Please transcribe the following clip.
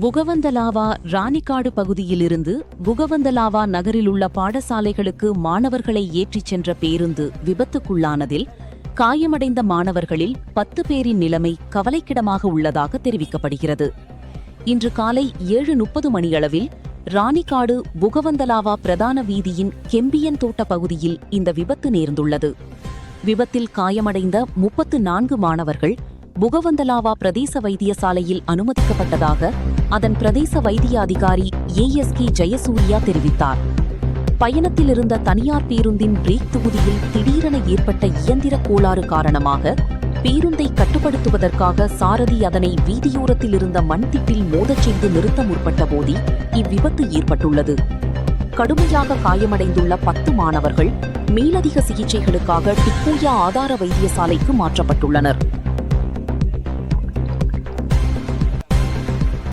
புகவந்தலாவா ராணிக்காடு பகுதியிலிருந்து புகவந்தலாவா நகரில் உள்ள பாடசாலைகளுக்கு மாணவர்களை ஏற்றிச் சென்ற பேருந்து விபத்துக்குள்ளானதில் காயமடைந்த மாணவர்களில் 10 பேரின் நிலைமை கவலைக்கிடமாக உள்ளதாக தெரிவிக்கப்படுகிறது. இன்று காலை 7:30 மணியளவில் ராணிக்காடு புகவந்தலாவா பிரதான வீதியின் கெம்பியன் தோட்ட பகுதியில் இந்த விபத்து நேர்ந்துள்ளது. விபத்தில் காயமடைந்த 34 மாணவர்கள் புகவந்தலாவா பிரதேச வைத்தியசாலையில் அனுமதிக்கப்பட்டதாக அதன் பிரதேச வைத்திய அதிகாரி ASK ஜெயசூர்யா தெரிவித்தார். பயணத்தில் இருந்த தனியார் பேருந்தின் பிரேக் தொகுதியில் திடீரென ஏற்பட்ட இயந்திர கோளாறு காரணமாக பேருந்தை கட்டுப்படுத்துவதற்காக சாரதி அதனை வீதியோரத்தில் இருந்த மண்திட்டில் மோதச் செய்து நிறுத்த முற்பட்ட போது இவ்விபத்து ஏற்பட்டுள்ளது. கடுமையாக காயமடைந்துள்ள 10 மாணவர்கள் மேலதிக சிகிச்சைகளுக்காக டிப்போயா ஆதார வைத்தியசாலைக்கு மாற்றப்பட்டுள்ளனர்.